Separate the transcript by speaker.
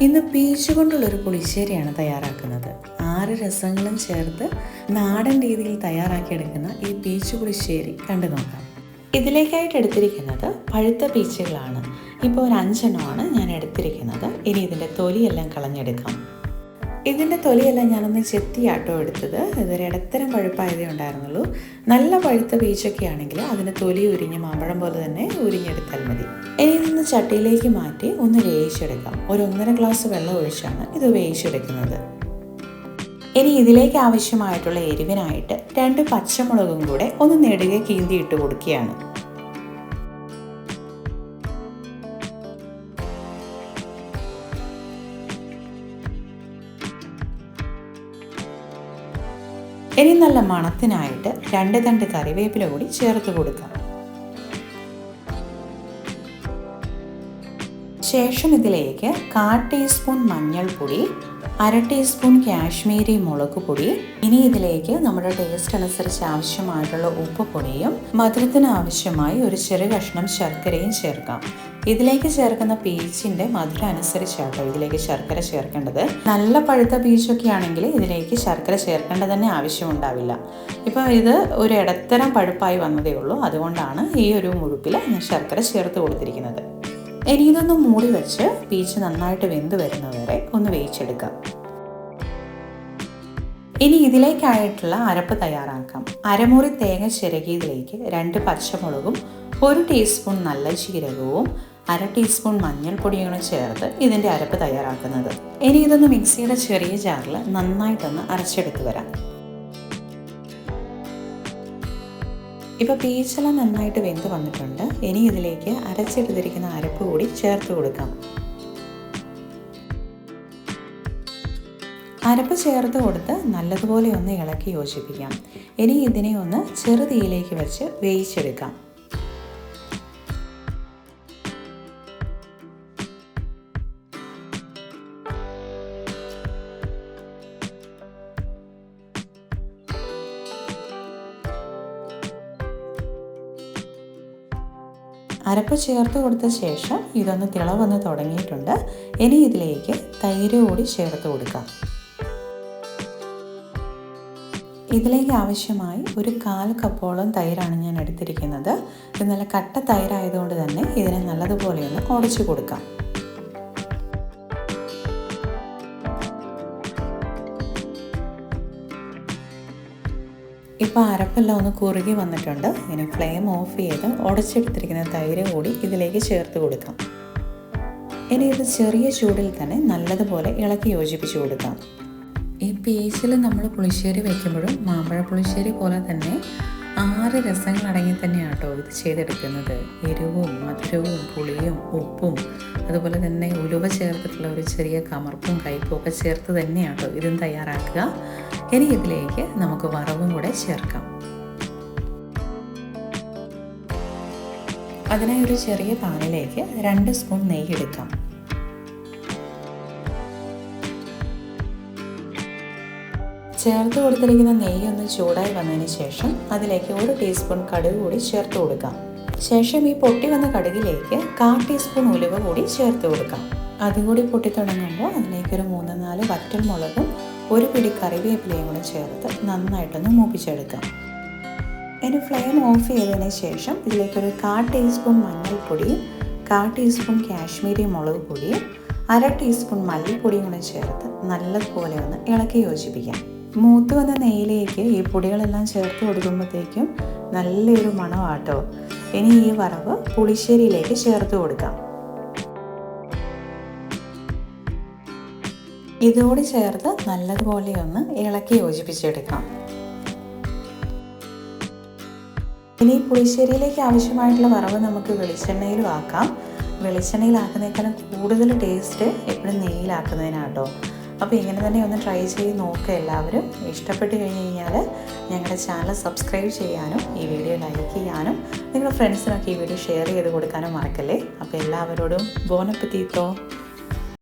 Speaker 1: ഇന്ന് പീച്ച് കൊണ്ടുള്ളൊരു പുളിശ്ശേരിയാണ് തയ്യാറാക്കുന്നത്. 6 രസങ്ങളും ചേർത്ത് നാടൻ രീതിയിൽ തയ്യാറാക്കിയെടുക്കുന്ന ഈ പീച്ച് പുളിശ്ശേരി കണ്ടു നോക്കാം. ഇതിലേക്കായിട്ട് എടുത്തിരിക്കുന്നത് പഴുത്ത പീച്ചുകളാണ്. ഇപ്പോൾ ഒരു 5 എണ്ണമാണ് ഞാൻ എടുത്തിരിക്കുന്നത്. ഇനി ഇതിൻ്റെ തൊലിയെല്ലാം കളഞ്ഞെടുക്കാം. ഇതിൻ്റെ തൊലിയെല്ലാം ഞാനൊന്ന് ചെത്തിയാട്ടോ എടുത്തത്. ഇതൊരു ഇടത്തരം പഴുപ്പായതേ ഉണ്ടായിരുന്നുള്ളൂ. നല്ല പഴുത്ത പീച്ചൊക്കെ ആണെങ്കിൽ അതിൻ്റെ തൊലി ഉരിഞ്ഞ് മാമ്പഴം പോലെ തന്നെ ഉരിഞ്ഞെടുത്താൽ മതി. ഇനി ഇതൊന്ന് ചട്ടിയിലേക്ക് മാറ്റി ഒന്ന് വേവിച്ചെടുക്കാം. ഒരു 1.5 ഗ്ലാസ് വെള്ളം ഒഴിച്ചാണ് ഇത് വേവിച്ചെടുക്കുന്നത്. ഇനി ഇതിലേക്ക് ആവശ്യമായിട്ടുള്ള എരിവിനായിട്ട് 2 പച്ചമുളകും കൂടെ ഒന്ന് നെടുകെ കീന്തിയിട്ട് കൊടുക്കുകയാണ്. ഇനി നല്ല മണത്തിനായിട്ട് 2 തണ്ട് കറിവേപ്പില കൂടി ചേർത്ത് കൊടുക്കാം. ശേഷം ഇതിലേക്ക് 1/4 ടീസ്പൂൺ മഞ്ഞൾപ്പൊടി, 1/2 ടീസ്പൂൺ കാശ്മീരി മുളക് പൊടി, ഇനി ഇതിലേക്ക് നമ്മുടെ ടേസ്റ്റ് അനുസരിച്ച് ആവശ്യമായിട്ടുള്ള ഉപ്പ് പൊടിയും മധുരത്തിന് ആവശ്യമായി ഒരു ചെറു കഷ്ണം ശർക്കരയും ചേർക്കാം. ഇതിലേക്ക് ചേർക്കുന്ന പീച്ചിൻ്റെ മധുരം അനുസരിച്ചാട്ടോ ഇതിലേക്ക് ശർക്കര ചേർക്കേണ്ടത്. നല്ല പഴുത്ത പീച്ചൊക്കെ ആണെങ്കിൽ ഇതിലേക്ക് ശർക്കര ചേർക്കേണ്ട തന്നെ ആവശ്യമുണ്ടാവില്ല. ഇപ്പോൾ ഇത് ഒരു ഇടത്തരം പഴുപ്പായി വന്നതേ ഉള്ളൂ, അതുകൊണ്ടാണ് ഈ ഒരു മുഴുപ്പിൽ ഞാൻ ശർക്കര ചേർത്ത് കൊടുത്തിരിക്കുന്നത്. ഇനി ഇതൊന്ന് മൂടി വെച്ച് പീച്ച് നന്നായിട്ട് വെന്ത് വരുന്നവരെ ഒന്ന് വേവിച്ചെടുക്കാം. ഇനി ഇതിലേക്കായിട്ടുള്ള അരപ്പ് തയ്യാറാക്കാം. അരമുറി തേങ്ങ ചിരകിയതിലേക്ക് 2 പച്ചമുളകും 1 ടീസ്പൂൺ നല്ല ജീരകവും 1/2 ടീസ്പൂൺ മഞ്ഞൾപ്പൊടിയും ചേർത്ത് ഇതിൻ്റെ അരപ്പ് തയ്യാറാക്കുന്നത്. ഇനി ഇതൊന്ന് മിക്സിയുടെ ചെറിയ ജാറിൽ നന്നായിട്ടൊന്ന് അരച്ചെടുത്ത് വരാം. ഇപ്പോൾ പീച്ചെല്ലാം നന്നായിട്ട് വെന്ത് വന്നിട്ടുണ്ട്. ഇനി ഇതിലേക്ക് അരച്ചെടുത്തിരിക്കുന്ന അരപ്പ് കൂടി ചേർത്ത് കൊടുക്കാം. അരപ്പ് ചേർത്ത് കൊടുത്ത് നല്ലതുപോലെ ഒന്ന് ഇളക്കി യോജിപ്പിക്കാം. ഇനി ഇതിനെ ഒന്ന് ചെറുതീയിലേക്ക് വെച്ച് വേവിച്ചെടുക്കാം. അരപ്പ് ചേർത്ത് കൊടുത്ത ശേഷം ഇതൊന്ന് തിളവന്ന് തുടങ്ങിയിട്ടുണ്ട്. ഇനി ഇതിലേക്ക് തൈര് കൂടി ചേർത്ത് കൊടുക്കാം. ഇതിലേക്ക് ആവശ്യമായി ഒരു 1/4 കപ്പോളം തൈരാണ് ഞാൻ എടുത്തിരിക്കുന്നത്. ഇത് നല്ല കട്ട തൈരായതുകൊണ്ട് തന്നെ ഇതിനെ നല്ലതുപോലെ ഒന്ന് ഉടച്ചു കൊടുക്കാം. ഇപ്പോൾ അരപ്പെല്ലാം ഒന്ന് കുറുകി വന്നിട്ടുണ്ട്. ഇനി ഫ്ലെയിം ഓഫ് ചെയ്ത് ഉടച്ചെടുത്തിരിക്കുന്ന തൈര് കൂടി ഇതിലേക്ക് ചേർത്ത് കൊടുക്കാം. ഇനി ഇത് ചെറിയ ചൂടിൽ തന്നെ നല്ലതുപോലെ ഇളക്കി യോജിപ്പിച്ച് കൊടുക്കാം. ഈ പീച്ചിൽ നമ്മൾ പുളിശ്ശേരി വയ്ക്കുമ്പോഴും മാമ്പഴ പുളിശ്ശേരി പോലെ തന്നെ 6 രസങ്ങളടങ്ങി തന്നെയാണ് കേട്ടോ ഇത് ചെയ്തെടുക്കുന്നത്. എരിവും മധുരവും പുളിയും ഉപ്പും അതുപോലെ തന്നെ ഉലുവ ചേർത്തിട്ടുള്ള ഒരു ചെറിയ കമർപ്പും കയ്പും ഒക്കെ ചേർത്ത് തന്നെയാണ് കേട്ടോ ഇതും തയ്യാറാക്കുക. ഇനി ഇതിലേക്ക് നമുക്ക് വറവും കൂടെ ചേർക്കാം. അതിനായി ഒരു ചെറിയ പാനിലേക്ക് 2 സ്പൂൺ നെയ്യ് എടുക്കാം. ചേർത്ത് കൊടുത്തിരിക്കുന്ന നെയ്യ് ഒന്ന് ചൂടായി വന്നതിന് ശേഷം അതിലേക്ക് 1 ടീസ്പൂൺ കടുക് കൂടി ചേർത്ത് കൊടുക്കാം. ശേഷം ഈ പൊട്ടി വന്ന കടുകിലേക്ക് 1/4 ടീസ്പൂൺ ഉലുവ കൂടി ചേർത്ത് കൊടുക്കാം. അതുകൂടി പൊട്ടിത്തുടങ്ങുമ്പോൾ അതിലേക്ക് ഒരു 3-4 വറ്റൽ മുളകും 1 പിടി കറിവേപ്പിലയും കൂടെ ചേർത്ത് നന്നായിട്ടൊന്ന് മൂപ്പിച്ചെടുക്കാം. ഇനി ഫ്ലെയിം ഓഫ് ചെയ്തതിന് ശേഷം ഇതിലേക്കൊരു 1/4 ടീസ്പൂൺ മഞ്ഞൾപ്പൊടിയും 1/4 ടീസ്പൂൺ കാശ്മീരി മുളക് പൊടിയും 1/2 ടീസ്പൂൺ മല്ലിപ്പൊടിയും കൂടെ ചേർത്ത് നല്ലതുപോലെ ഒന്ന് ഇളക്കി യോജിപ്പിക്കാം. മൂത്ത് വന്ന നെയ്യിലേക്ക് ഈ പൊടികളെല്ലാം ചേർത്ത് കൊടുക്കുമ്പോഴത്തേക്കും നല്ലൊരു മണമാട്ടോ. ഇനി ഈ വറവ് പുളിശ്ശേരിയിലേക്ക് ചേർത്ത് കൊടുക്കാം. ഇതോടെ ചേർത്ത് നല്ലതുപോലെ ഒന്ന് ഇളക്കി യോജിപ്പിച്ചെടുക്കാം. ഇനി പുളിശ്ശേരിയിലേക്ക് ആവശ്യമായിട്ടുള്ള വറവ് നമുക്ക് വെളിച്ചെണ്ണയിലും ആക്കാം. വെളിച്ചെണ്ണയിലാക്കുന്നതിനേക്കാളും കൂടുതൽ ടേസ്റ്റ് എപ്പോഴും നെയ്യിലാക്കുന്നതിനാട്ടോ. അപ്പോൾ ഇങ്ങനെ തന്നെ ഒന്ന് ട്രൈ ചെയ്ത് നോക്കുക എല്ലാവരും. ഇഷ്ടപ്പെട്ട് കഴിഞ്ഞ് കഴിഞ്ഞാൽ ഞങ്ങളുടെ ചാനൽ സബ്സ്ക്രൈബ് ചെയ്യാനും ഈ വീഡിയോ ലൈക്ക് ചെയ്യാനും നിങ്ങളുടെ ഫ്രണ്ട്സിനൊക്കെ ഈ വീഡിയോ ഷെയർ ചെയ്ത് കൊടുക്കാനും മറക്കല്ലേ. അപ്പോൾ എല്ലാവരോടും ബോൺ അപ്പറ്റീറ്റോ.